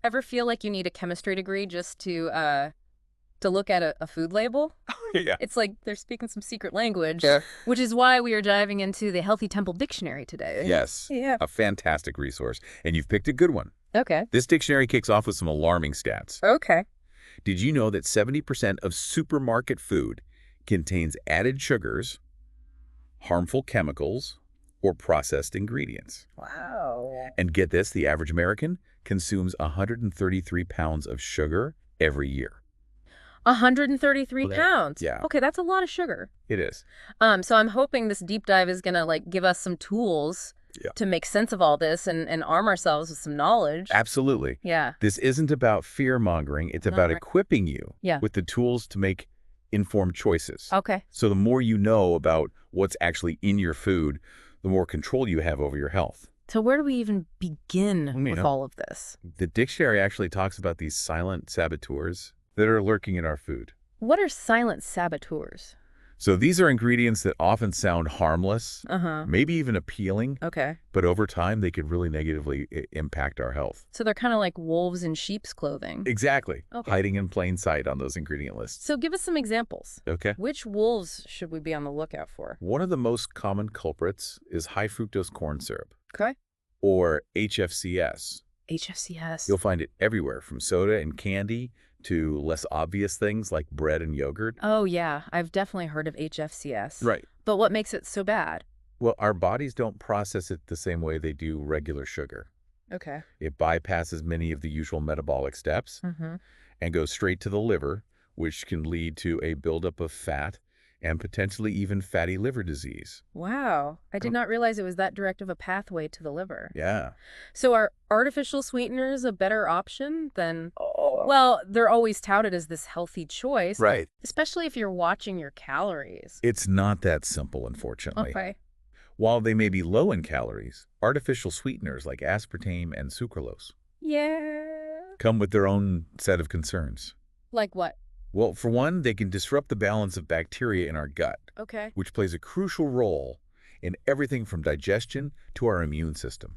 Ever feel like you need a chemistry degree just to look at a food label? Yeah. It's like they're speaking some secret language, Yeah. which is why we are diving into the Healthy Temple Dictionary today. Yes. Yeah. A fantastic resource. And you've picked a good one. Okay. This dictionary kicks off with some alarming stats. Okay. Did you know that 70% of supermarket food contains added sugars, harmful chemicals, or processed ingredients? Wow. And get this, the average American consumes 133 pounds of sugar every year. 133 pounds. Yeah. Okay, that's a lot of sugar. It is. So I'm hoping this deep dive is gonna give us some tools to make sense of all this and arm ourselves with some knowledge. Absolutely. Yeah. This isn't about fear-mongering. It's about right. equipping you with the tools to make informed choices. Okay. So the more you know about what's actually in your food, the more control you have over your health. So where do we even begin with all of this? The dictionary actually talks about these silent saboteurs that are lurking in our food. What are silent saboteurs? So these are ingredients that often sound harmless, Uh-huh. maybe even appealing, Okay. but over time they could really negatively impact our health. So they're kind of like wolves in sheep's clothing. Exactly. Okay. Hiding in plain sight on those ingredient lists. So give us some examples. Okay. Which wolves should we be on the lookout for? One of the most common culprits is high fructose corn syrup, Okay. or HFCS. HFCS. You'll find it everywhere, from soda and candy to less obvious things like bread and yogurt. Oh, yeah. I've definitely heard of HFCS. Right. But what makes it so bad? Well, our bodies don't process it the same way they do regular sugar. Okay. It bypasses many of the usual metabolic steps Mm-hmm. and goes straight to the liver, which can lead to a buildup of fat and potentially even fatty liver disease. Wow. I did not realize it was that direct of a pathway to the liver. Yeah. So are artificial sweeteners a better option than... Well, they're always touted as this healthy choice. Right. Especially if you're watching your calories. It's not that simple, unfortunately. Okay. While they may be low in calories, artificial sweeteners like aspartame and sucralose Yeah. come with their own set of concerns. Like what? Well, for one, they can disrupt the balance of bacteria in our gut, Okay. which plays a crucial role in everything from digestion to our immune system.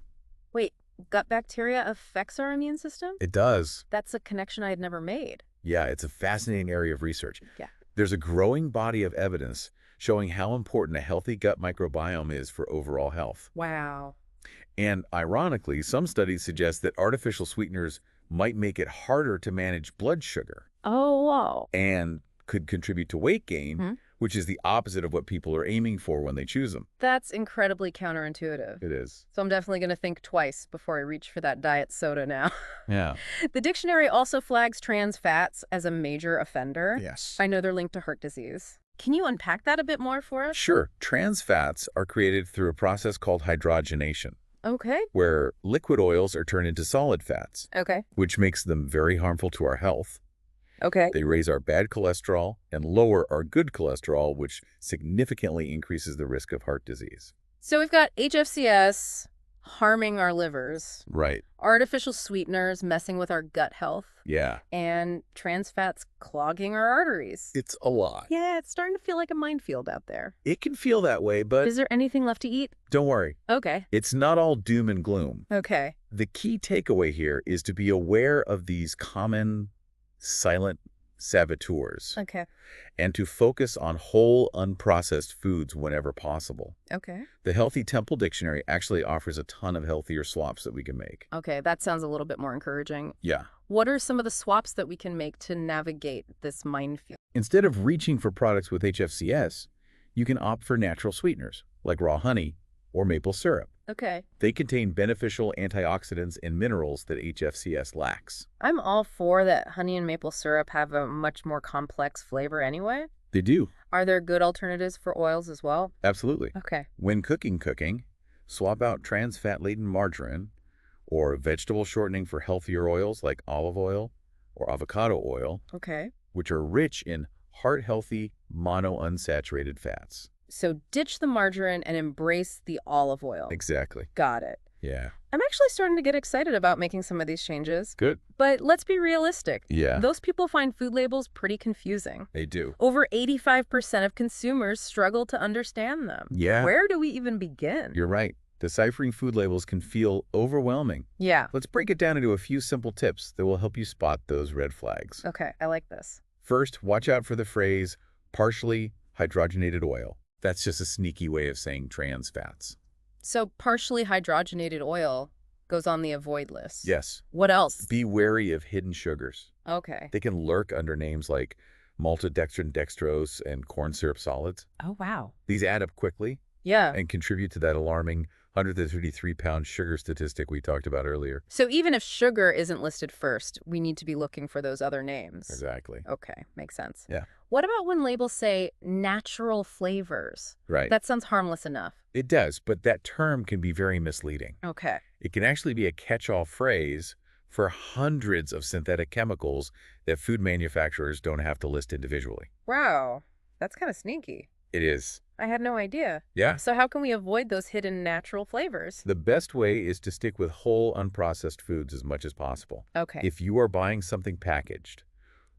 Wait, gut bacteria affects our immune system? It does. That's a connection I had never made. Yeah, it's a fascinating area of research. Yeah. There's a growing body of evidence showing how important a healthy gut microbiome is for overall health. Wow. And ironically, some studies suggest that artificial sweeteners might make it harder to manage blood sugar Oh, wow. and could contribute to weight gain, which is the opposite of what people are aiming for when they choose them. That's incredibly counterintuitive. It is. So I'm definitely going to think twice before I reach for that diet soda now. Yeah. The dictionary also flags trans fats as a major offender. Yes. I know they're linked to heart disease. Can you unpack that a bit more for us? Sure. Trans fats are created through a process called hydrogenation, Okay. where liquid oils are turned into solid fats, Okay. which makes them very harmful to our health. Okay. They raise our bad cholesterol and lower our good cholesterol, which significantly increases the risk of heart disease. So we've got HFCS harming our livers, Right. artificial sweeteners messing with our gut health, Yeah. and trans fats clogging our arteries. It's a lot. Yeah, it's starting to feel like a minefield out there. It can feel that way, but Is there anything left to eat? don't worry. Okay. It's not all doom and gloom. Okay. The key takeaway here is to be aware of these common silent saboteurs Okay. and to focus on whole, unprocessed foods whenever possible. Okay. The Healthy Temple Dictionary actually offers a ton of healthier swaps that we can make. Okay, that sounds a little bit more encouraging. Yeah. What are some of the swaps that we can make to navigate this minefield? Instead of reaching for products with HFCS, you can opt for natural sweeteners like raw honey or maple syrup. Okay. They contain beneficial antioxidants and minerals that HFCS lacks. I'm all for that honey and maple syrup have a much more complex flavor anyway. They do. Are there good alternatives for oils as well? Absolutely. Okay. When cooking, swap out trans fat-laden margarine or vegetable shortening for healthier oils like olive oil or avocado oil, Okay. which are rich in heart-healthy monounsaturated fats. So ditch the margarine and embrace the olive oil. Exactly. Got it. Yeah. I'm actually starting to get excited about making some of these changes. Good. But let's be realistic. Yeah. Those people find food labels pretty confusing. They do. Over 85% of consumers struggle to understand them. Yeah. Where do we even begin? You're right. Deciphering food labels can feel overwhelming. Yeah. Let's break it down into a few simple tips that will help you spot those red flags. Okay, I like this. First, watch out for the phrase partially hydrogenated oil. That's just a sneaky way of saying trans fats. So partially hydrogenated oil goes on the avoid list. Yes. What else? Be wary of hidden sugars. Okay. They can lurk under names like maltodextrin dextrose and corn syrup solids. Oh, wow. These add up quickly Yeah. and contribute to that alarming 133-pound sugar statistic we talked about earlier. So even if sugar isn't listed first, we need to be looking for those other names. Exactly. Okay, makes sense. Yeah. What about when labels say natural flavors? Right. That sounds harmless enough. It does, but that term can be very misleading. Okay. It can actually be a catch-all phrase for hundreds of synthetic chemicals that food manufacturers don't have to list individually. Wow, that's kind of sneaky. It is. I had no idea. Yeah. So how can we avoid those hidden natural flavors? The best way is to stick with whole, unprocessed foods as much as possible. Okay. If you are buying something packaged,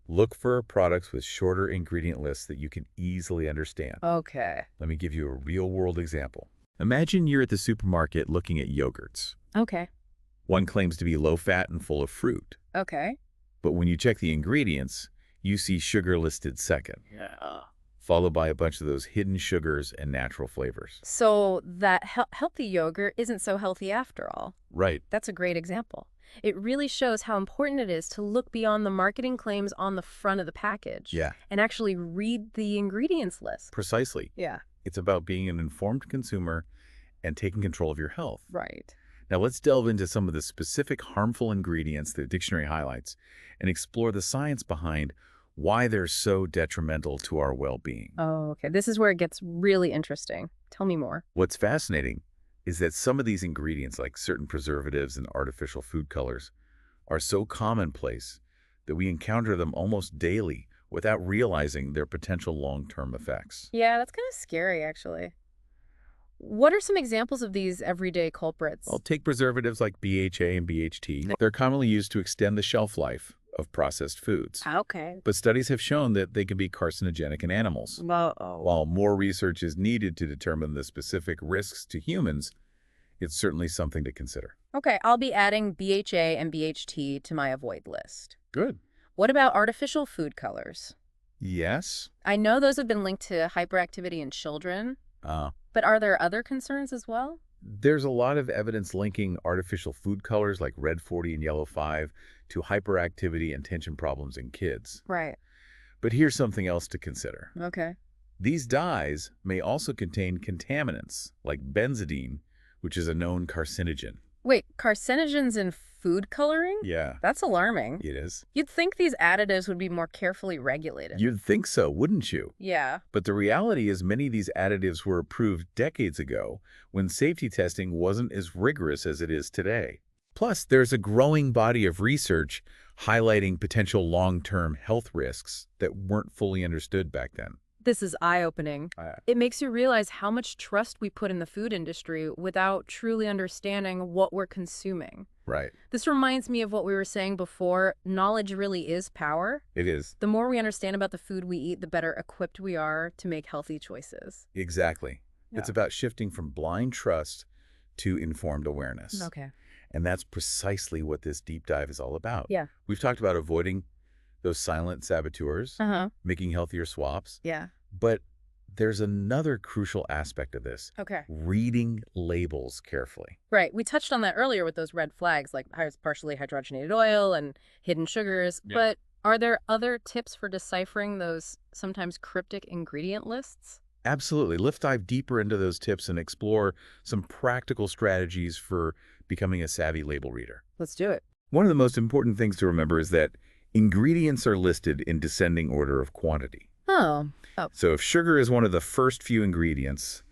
look for products with shorter ingredient lists that you can easily understand. Okay. Let me give you a real-world example. Imagine you're at the supermarket looking at yogurts. Okay. One claims to be low-fat and full of fruit. Okay. But when you check the ingredients, you see sugar listed second. Yeah. Followed by a bunch of those hidden sugars and natural flavors. So that healthy yogurt isn't so healthy after all. Right. That's a great example. It really shows how important it is to look beyond the marketing claims on the front of the package. Yeah. And actually read the ingredients list. Precisely. Yeah. It's about being an informed consumer and taking control of your health. Right. Now let's delve into some of the specific harmful ingredients the dictionary highlights and explore the science behind why they're so detrimental to our well-being. Oh, okay. This is where it gets really interesting. Tell me more. What's fascinating is that some of these ingredients, like certain preservatives and artificial food colors, are so commonplace that we encounter them almost daily without realizing their potential long-term effects. Yeah, that's kind of scary, actually. What are some examples of these everyday culprits? I'll take preservatives like BHA and BHT. They're commonly used to extend the shelf life of processed foods. Okay. But studies have shown that they can be carcinogenic in animals. While more research is needed to determine the specific risks to humans, it's certainly something to consider. Okay, I'll be adding BHA and BHT to my avoid list. Good. What about artificial food colors? Yes. I know those have been linked to hyperactivity in children, but are there other concerns as well? There's a lot of evidence linking artificial food colors like red 40 and yellow 5 to hyperactivity and attention problems in kids. Right. But here's something else to consider. Okay. These dyes may also contain contaminants like benzidine, which is a known carcinogen. Wait, carcinogens in food coloring? Yeah. That's alarming. It is. You'd think these additives would be more carefully regulated. You'd think so, wouldn't you? Yeah. But the reality is many of these additives were approved decades ago when safety testing wasn't as rigorous as it is today. Plus, there's a growing body of research highlighting potential long-term health risks that weren't fully understood back then. This is eye-opening. It makes you realize how much trust we put in the food industry without truly understanding what we're consuming. Right. This reminds me of what we were saying before. Knowledge really is power. It is. The more we understand about the food we eat, the better equipped we are to make healthy choices. Exactly. Yeah. It's about shifting from blind trust to informed awareness. Okay. And that's precisely what this deep dive is all about. Yeah. We've talked about avoiding those silent saboteurs, making healthier swaps. Yeah. But there's another crucial aspect of this. Okay. Reading labels carefully. Right. We touched on that earlier with those red flags like partially hydrogenated oil and hidden sugars. Yeah. But are there other tips for deciphering those sometimes cryptic ingredient lists? Absolutely. Let's dive deeper into those tips and explore some practical strategies for becoming a savvy label reader. Let's do it. One of the most important things to remember is that ingredients are listed in descending order of quantity. Oh. So if sugar is one of the first few ingredients,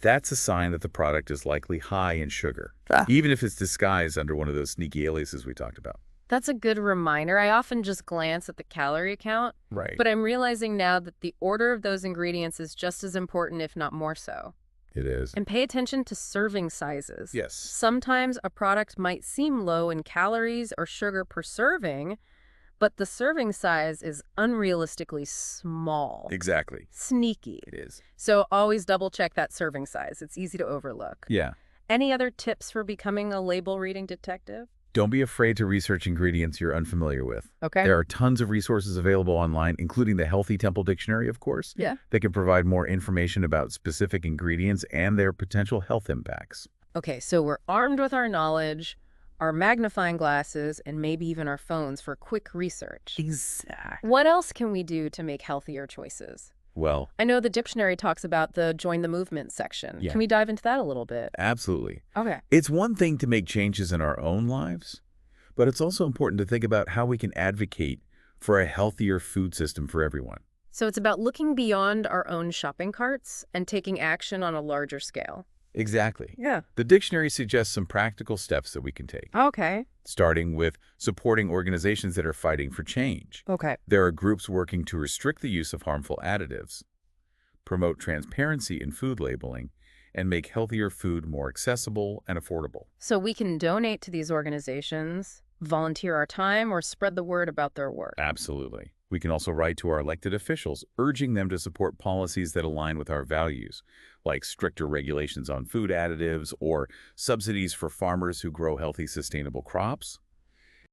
that's a sign that the product is likely high in sugar, even if it's disguised under one of those sneaky aliases we talked about. That's a good reminder. I often just glance at the calorie count, Right. but I'm realizing now that the order of those ingredients is just as important, if not more so. It is. And pay attention to serving sizes. Yes. Sometimes a product might seem low in calories or sugar per serving, but the serving size is unrealistically small. Exactly. Sneaky. It is. So always double check that serving size. It's easy to overlook. Yeah. Any other tips for becoming a label reading detective? Don't be afraid to research ingredients you're unfamiliar with. Okay. There are tons of resources available online, including the Healthy Temple Dictionary, of course, Yeah. that can provide more information about specific ingredients and their potential health impacts. Okay, so we're armed with our knowledge, our magnifying glasses, and maybe even our phones for quick research. Exactly. What else can we do to make healthier choices? Well, I know the dictionary talks about the join the movement section. yeah, Can we dive into that a little bit? absolutely. Okay. It's one thing to make changes in our own lives, but it's also important to think about how we can advocate for a healthier food system for everyone. So it's about looking beyond our own shopping carts and taking action on a larger scale. Exactly. Yeah. The dictionary suggests some practical steps that we can take, Okay. starting with supporting organizations that are fighting for change. Okay. There are groups working to restrict the use of harmful additives, promote transparency in food labeling, and make healthier food more accessible and affordable. So we can donate to these organizations, volunteer our time, or spread the word about their work. Absolutely. We can also write to our elected officials, urging them to support policies that align with our values, like stricter regulations on food additives or subsidies for farmers who grow healthy, sustainable crops.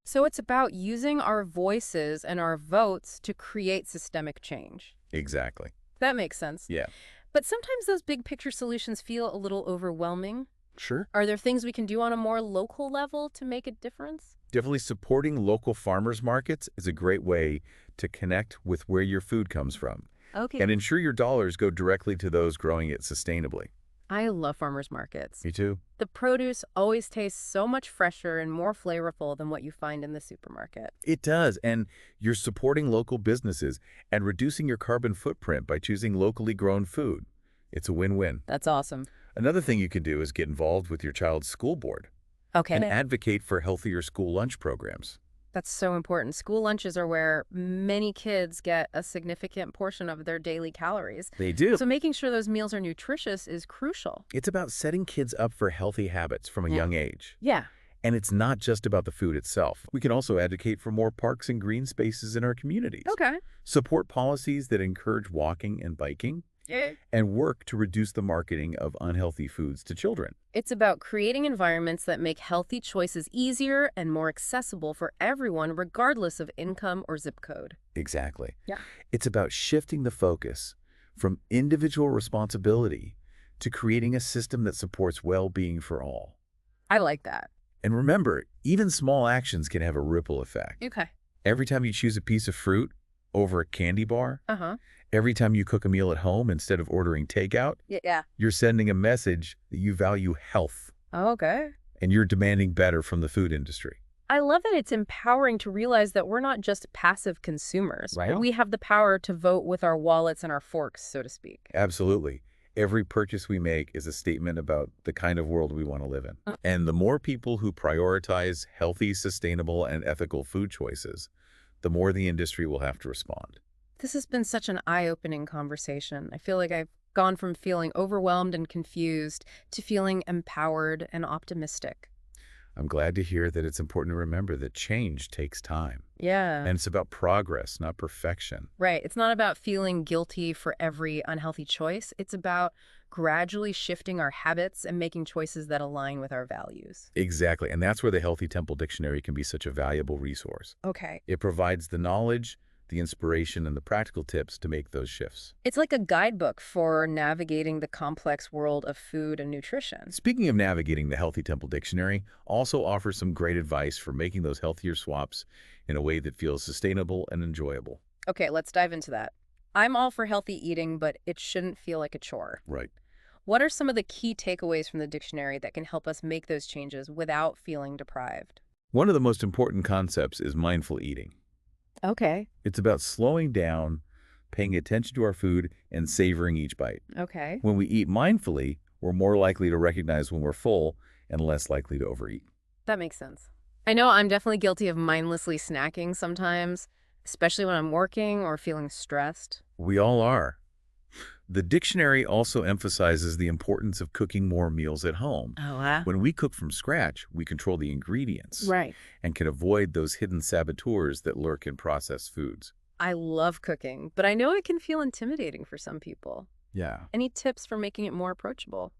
So it's about using our voices and our votes to create systemic change. Exactly. That makes sense. Yeah. But sometimes those big picture solutions feel a little overwhelming. Sure. Are there things we can do on a more local level to make a difference? Definitely supporting local farmers markets is a great way to connect with where your food comes from Okay. and ensure your dollars go directly to those growing it sustainably. I love farmers markets. Me too. The produce always tastes so much fresher and more flavorful than what you find in the supermarket. It does, and you're supporting local businesses and reducing your carbon footprint by choosing locally grown food. It's a win-win. That's awesome. Another thing you can do is get involved with your child's school board Okay. and advocate for healthier school lunch programs. That's so important. School lunches are where many kids get a significant portion of their daily calories. They do. So making sure those meals are nutritious is crucial. It's about setting kids up for healthy habits from a young age. Yeah. And it's not just about the food itself. We can also advocate for more parks and green spaces in our communities. Okay. Support policies that encourage walking and biking, Yeah. and work to reduce the marketing of unhealthy foods to children. It's about creating environments that make healthy choices easier and more accessible for everyone, regardless of income or zip code. Exactly. Yeah. It's about shifting the focus from individual responsibility to creating a system that supports well-being for all. I like that. And remember, even small actions can have a ripple effect. Okay. Every time you choose a piece of fruit over a candy bar, Uh-huh. every time you cook a meal at home instead of ordering takeout, Yeah. you're sending a message that you value health Okay. and you're demanding better from the food industry. I love that it's empowering to realize that we're not just passive consumers. Right. We have the power to vote with our wallets and our forks, so to speak. Absolutely. Every purchase we make is a statement about the kind of world we want to live in. And the more people who prioritize healthy, sustainable, and ethical food choices, the more the industry will have to respond. This has been such an eye-opening conversation. I feel like I've gone from feeling overwhelmed and confused to feeling empowered and optimistic. I'm glad to hear that it's important to remember that change takes time. Yeah. And it's about progress, not perfection. Right. It's not about feeling guilty for every unhealthy choice. It's about gradually shifting our habits and making choices that align with our values. Exactly. And that's where the Healthy Temple Dictionary can be such a valuable resource. Okay. It provides the knowledge, the inspiration, and the practical tips to make those shifts. It's like a guidebook for navigating the complex world of food and nutrition. Speaking of navigating, the Healthy Temple Dictionary also offers some great advice for making those healthier swaps in a way that feels sustainable and enjoyable. Okay, let's dive into that. I'm all for healthy eating, but it shouldn't feel like a chore. Right. What are some of the key takeaways from the dictionary that can help us make those changes without feeling deprived? One of the most important concepts is mindful eating. Okay. It's about slowing down, paying attention to our food, and savoring each bite. Okay. When we eat mindfully, we're more likely to recognize when we're full and less likely to overeat. That makes sense. I know I'm definitely guilty of mindlessly snacking sometimes, especially when I'm working or feeling stressed. We all are. The dictionary also emphasizes the importance of cooking more meals at home. Oh, wow. When we cook from scratch, we control the ingredients Right. and can avoid those hidden saboteurs that lurk in processed foods. I love cooking, but I know it can feel intimidating for some people. Yeah. Any tips for making it more approachable?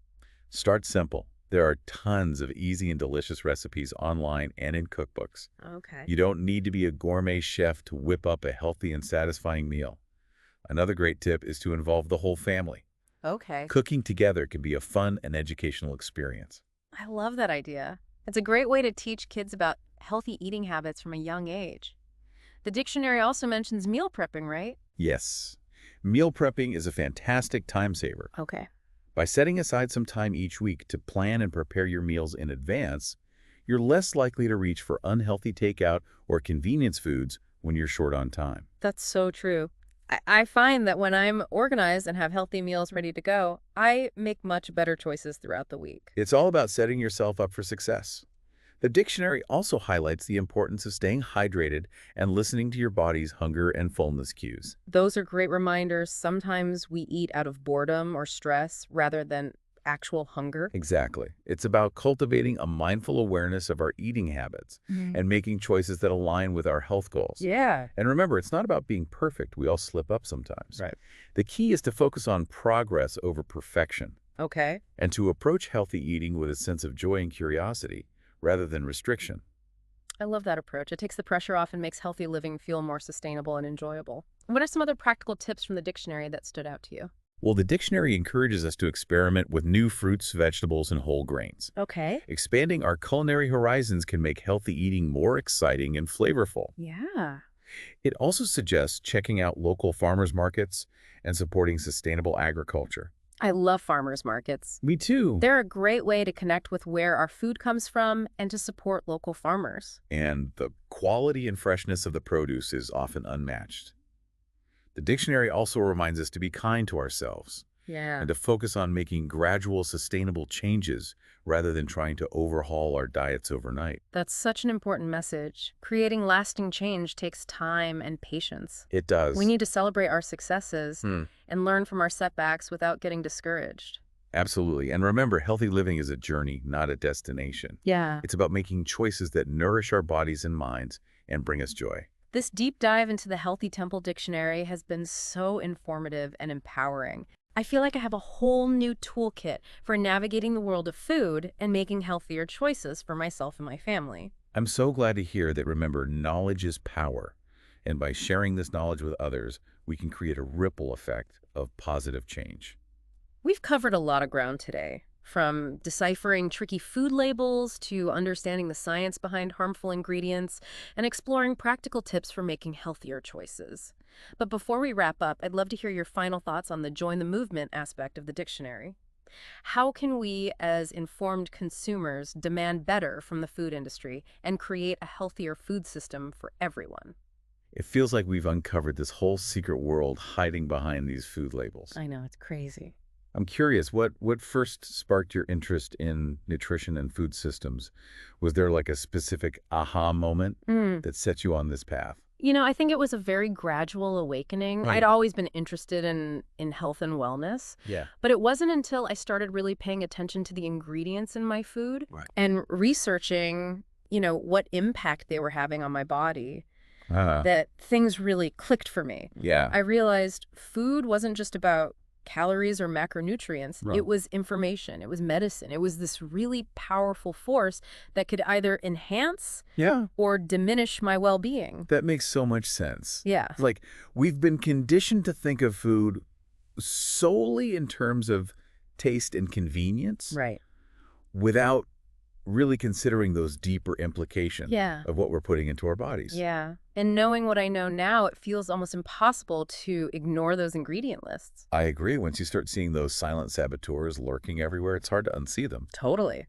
Start simple. There are tons of easy and delicious recipes online and in cookbooks. Okay. You don't need to be a gourmet chef to whip up a healthy and satisfying meal. Another great tip is to involve the whole family. Okay. Cooking together can be a fun and educational experience. I love that idea. It's a great way to teach kids about healthy eating habits from a young age. The dictionary also mentions meal prepping, right? Yes, meal prepping is a fantastic time saver. Okay. By setting aside some time each week to plan and prepare your meals in advance, you're less likely to reach for unhealthy takeout or convenience foods when you're short on time. That's so true. I find that when I'm organized and have healthy meals ready to go, I make much better choices throughout the week. It's all about setting yourself up for success. The dictionary also highlights the importance of staying hydrated and listening to your body's hunger and fullness cues. Those are great reminders. Sometimes we eat out of boredom or stress rather than actual hunger. Exactly. It's about cultivating a mindful awareness of our eating habits and making choices that align with our health goals. Yeah. And remember, it's not about being perfect. We all slip up sometimes. Right. The key is to focus on progress over perfection Okay. and to approach healthy eating with a sense of joy and curiosity rather than restriction. I love that approach. It takes the pressure off and makes healthy living feel more sustainable and enjoyable. What are some other practical tips from the dictionary that stood out to you? Well, the dictionary encourages us to experiment with new fruits, vegetables, and whole grains. Okay. Expanding our culinary horizons can make healthy eating more exciting and flavorful. Yeah. It also suggests checking out local farmers markets and supporting sustainable agriculture. I love farmers markets. Me too. They're a great way to connect with where our food comes from and to support local farmers. And the quality and freshness of the produce is often unmatched. The dictionary also reminds us to be kind to ourselves Yeah. and to focus on making gradual, sustainable changes rather than trying to overhaul our diets overnight. That's such an important message. Creating lasting change takes time and patience. It does. We need to celebrate our successes and learn from our setbacks without getting discouraged. Absolutely. And remember, healthy living is a journey, not a destination. Yeah. It's about making choices that nourish our bodies and minds and bring us joy. This deep dive into the Healthy Temple Dictionary has been so informative and empowering. I feel like I have a whole new toolkit for navigating the world of food and making healthier choices for myself and my family. I'm so glad to hear that. Remember, knowledge is power. And by sharing this knowledge with others, we can create a ripple effect of positive change. We've covered a lot of ground today, from deciphering tricky food labels to understanding the science behind harmful ingredients and exploring practical tips for making healthier choices. But before we wrap up, I'd love to hear your final thoughts on the join the movement aspect of the dictionary. How can we, as informed consumers, demand better from the food industry and create a healthier food system for everyone? It feels like we've uncovered this whole secret world hiding behind these food labels. I know, it's crazy. I'm curious, what first sparked your interest in nutrition and food systems? Was there like a specific aha moment that set you on this path? You know, I think it was a very gradual awakening. Right. I'd always been interested in health and wellness, Yeah. but it wasn't until I started really paying attention to the ingredients in my food Right. and researching, what impact they were having on my body that things really clicked for me. Yeah. I realized food wasn't just about calories or macronutrients. Right. It was information. It was medicine. It was this really powerful force that could either enhance Yeah. or diminish my well-being. That makes so much sense. Yeah. Like, we've been conditioned to think of food solely in terms of taste and convenience Right. without really considering those deeper implications Yeah. of what we're putting into our bodies. Yeah. And knowing what I know now, it feels almost impossible to ignore those ingredient lists. I agree. Once you start seeing those silent saboteurs lurking everywhere, it's hard to unsee them. Totally.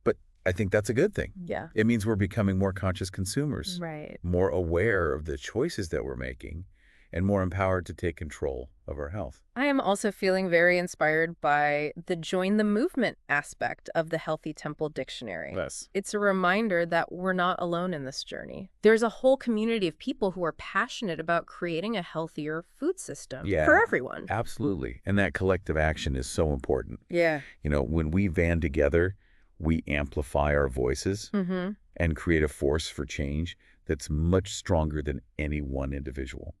But I think that's a good thing. Yeah. It means we're becoming more conscious consumers, Right. more aware of the choices that we're making, and more empowered to take control of our health. I am also feeling very inspired by the join the movement aspect of the Healthy Temple Dictionary. Yes. It's a reminder that we're not alone in this journey. There's a whole community of people who are passionate about creating a healthier food system for everyone. Absolutely. And that collective action is so important. Yeah. When we band together, we amplify our voices and create a force for change that's much stronger than any one individual.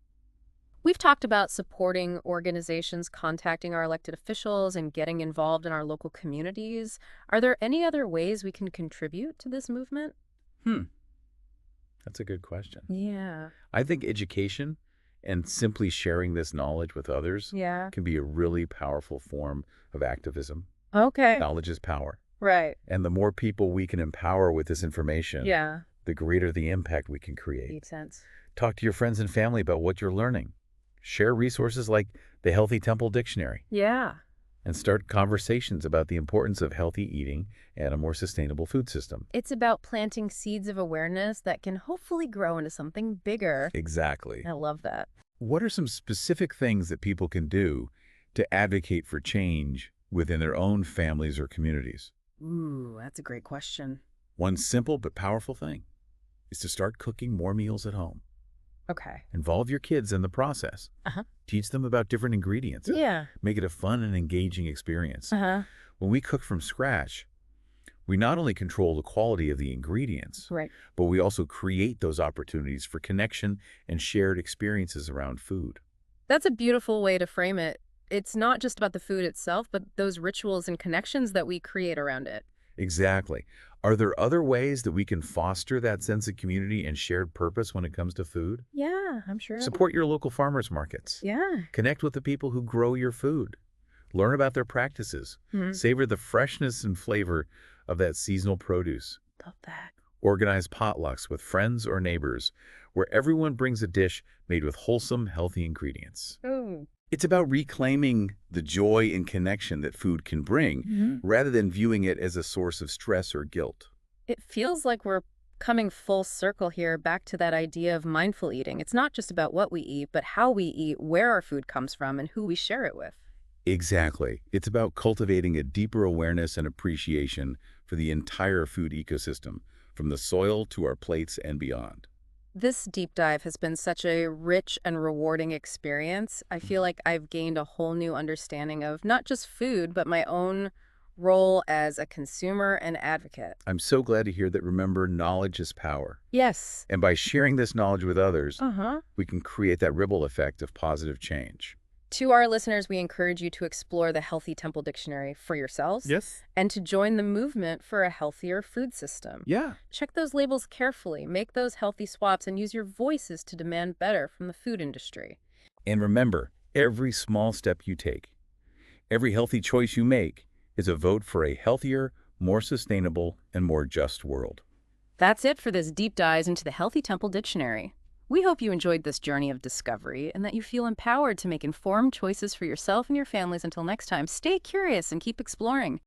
We've talked about supporting organizations, contacting our elected officials, and getting involved in our local communities. Are there any other ways we can contribute to this movement? Hmm, that's a good question. Yeah. I think education and simply sharing this knowledge with others Yeah. can be a really powerful form of activism. Okay. Knowledge is power. Right. And the more people we can empower with this information, Yeah. the greater the impact we can create. Makes sense. Talk to your friends and family about what you're learning. Share resources like the Healthy Temple Dictionary Yeah. and start conversations about the importance of healthy eating and a more sustainable food system. It's about planting seeds of awareness that can hopefully grow into something bigger. Exactly. I love that. What are some specific things that people can do to advocate for change within their own families or communities? Ooh, that's a great question. One simple but powerful thing is to start cooking more meals at home. Okay. Involve your kids in the process. Uh-huh. Teach them about different ingredients. Yeah. Make it a fun and engaging experience. Uh-huh. When we cook from scratch, we not only control the quality of the ingredients, Right. but we also create those opportunities for connection and shared experiences around food. That's a beautiful way to frame it. It's not just about the food itself, but those rituals and connections that we create around it. Exactly. Are there other ways that we can foster that sense of community and shared purpose when it comes to food? Yeah, I'm sure. Support your local farmers markets. Yeah. Connect with the people who grow your food. Learn about their practices. Hmm. Savor the freshness and flavor of that seasonal produce. Love that. Organize potlucks with friends or neighbors where everyone brings a dish made with wholesome, healthy ingredients. Oh. It's about reclaiming the joy and connection that food can bring rather than viewing it as a source of stress or guilt. It feels like we're coming full circle here back to that idea of mindful eating. It's not just about what we eat, but how we eat, where our food comes from, and who we share it with. Exactly. It's about cultivating a deeper awareness and appreciation for the entire food ecosystem, from the soil to our plates and beyond. This deep dive has been such a rich and rewarding experience. I feel like I've gained a whole new understanding of not just food, but my own role as a consumer and advocate. I'm so glad to hear that. Remember, knowledge is power. Yes. And by sharing this knowledge with others, Uh-huh. we can create that ripple effect of positive change. To our listeners, we encourage you to explore the Healthy Temple Dictionary for yourselves Yes? and to join the movement for a healthier food system. Yeah. Check those labels carefully, make those healthy swaps, and use your voices to demand better from the food industry. And remember, every small step you take, every healthy choice you make is a vote for a healthier, more sustainable, and more just world. That's it for this deep dive into the Healthy Temple Dictionary. We hope you enjoyed this journey of discovery and that you feel empowered to make informed choices for yourself and your families. Until next time, stay curious and keep exploring.